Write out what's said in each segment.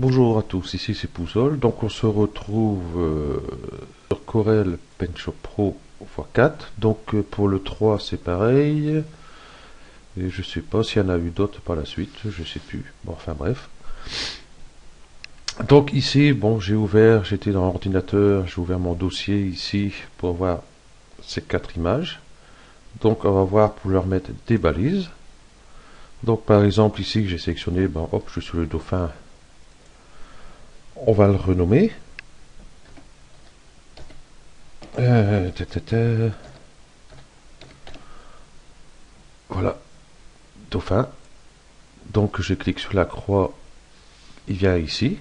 Bonjour à tous, ici c'est Pouzol. Donc on se retrouve sur Corel PenShop Pro x4. Donc pour le 3 c'est pareil. Et je sais pas s'il y en a eu d'autres par la suite, je sais plus. Bon, enfin bref. Donc ici, bon, j'étais dans l'ordinateur, j'ai ouvert mon dossier ici pour voir ces 4 images. Donc on va voir pour leur mettre des balises. Donc par exemple ici que j'ai sélectionné, bon hop, je suis sur le dauphin. On va le renommer. Euh, ta, ta, ta. Voilà, dauphin. Donc je clique sur la croix, il vient ici.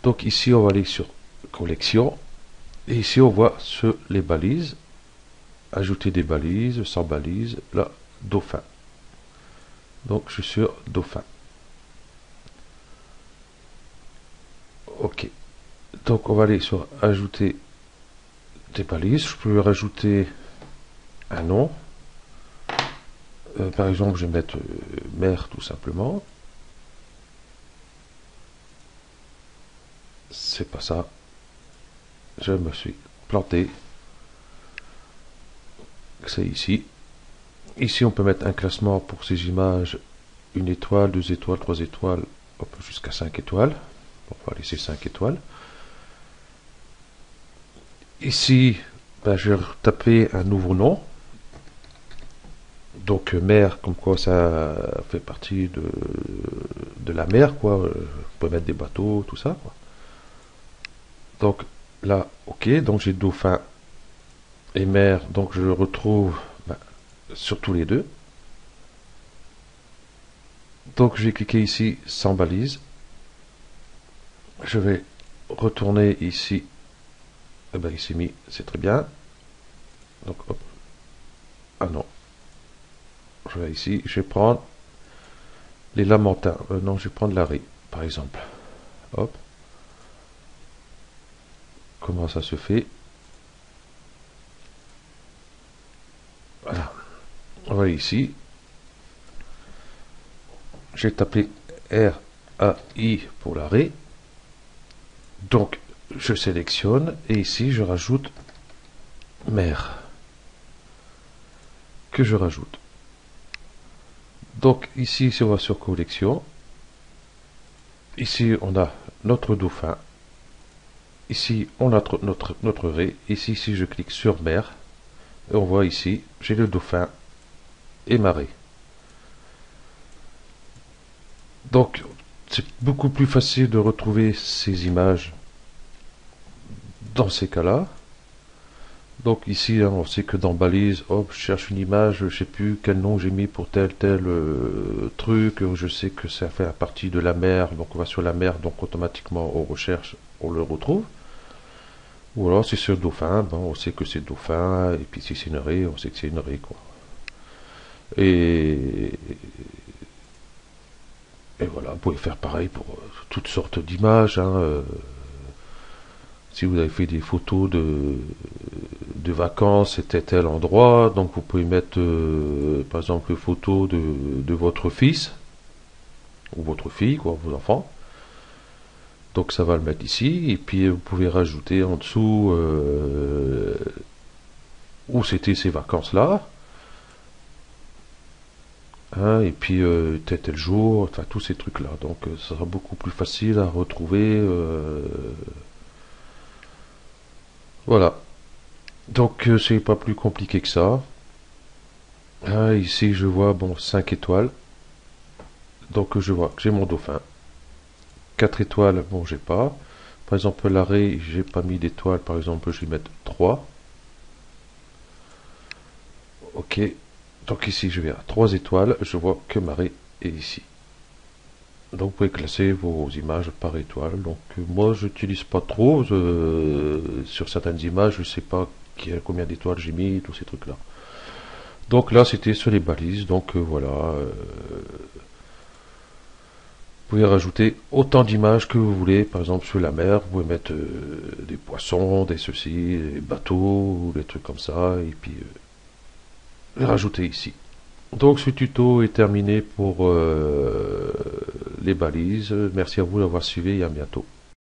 Donc ici on va aller sur collection. Et ici on voit sur les balises. Ajouter des balises, sans balises. Là, dauphin. Donc je suis sur dauphin. Ok. Donc on va aller sur ajouter des balises. Je peux rajouter un nom. Par exemple, je vais mettre mer tout simplement. C'est pas ça. Je me suis planté. C'est ici. Ici, on peut mettre un classement pour ces images. 1 étoile, 2 étoiles, 3 étoiles, jusqu'à 5 étoiles. On va laisser 5 étoiles. Ici, je vais taper un nouveau nom. Donc mer, comme quoi ça fait partie de la mer, quoi. On peut mettre des bateaux, tout ça, quoi. Donc là, ok, donc j'ai dauphin et mer, donc je le retrouve sur tous les deux. Donc je vais cliquer ici sans balise. Je vais retourner ici. Eh ben, il s'est mis, c'est très bien. Donc hop. Ah non. Je vais ici, je vais prendre les lamentins. Non, je vais prendre l'arrêt, par exemple. Hop. Comment ça se fait? Voilà. On va aller ici. J'ai tapé R-A-I pour l'arrêt. Donc, je sélectionne et ici, je rajoute mer. Que je rajoute. Donc, ici, si on va sur collection, ici, on a notre dauphin. Ici, on a notre raie. Ici, si je clique sur mer, et on voit ici, j'ai le dauphin et ma raie. Donc, c'est beaucoup plus facile de retrouver ces images dans ces cas-là. Donc ici, on sait que dans balise, hop, je cherche une image, je ne sais plus quel nom j'ai mis pour tel truc, je sais que ça fait partie de la mer, donc on va sur la mer, donc automatiquement on recherche, on le retrouve. Ou alors c'est sur dauphin, on sait que c'est dauphin, et puis si c'est une raie, on sait que c'est une raie, quoi. Et, et voilà, vous pouvez faire pareil pour toutes sortes d'images, hein. Si vous avez fait des photos de vacances, c'était tel endroit, donc vous pouvez mettre par exemple une photo de votre fils ou votre fille, quoi, vos enfants. Donc ça va le mettre ici, et puis vous pouvez rajouter en dessous où c'était ces vacances-là, hein, et puis tel jour, enfin tous ces trucs-là. Donc ça sera beaucoup plus facile à retrouver. Voilà. Donc c'est pas plus compliqué que ça. Ah, ici je vois bon 5 étoiles. Donc je vois que j'ai mon dauphin. 4 étoiles, bon j'ai pas. Par exemple l'arrêt, j'ai pas mis d'étoiles, par exemple je vais mettre 3. Ok. Donc ici je vais à 3 étoiles, je vois que ma raie est ici. Donc vous pouvez classer vos images par étoile. Donc moi j'utilise pas trop. Sur certaines images, je sais pas combien d'étoiles j'ai mis, tous ces trucs là. Donc là c'était sur les balises. Donc voilà. Vous pouvez rajouter autant d'images que vous voulez. Par exemple sur la mer, vous pouvez mettre des poissons, des ceci, des bateaux, des trucs comme ça. Et puis les rajouter ici. Donc ce tuto est terminé pour les balises. Merci à vous d'avoir suivi et à bientôt.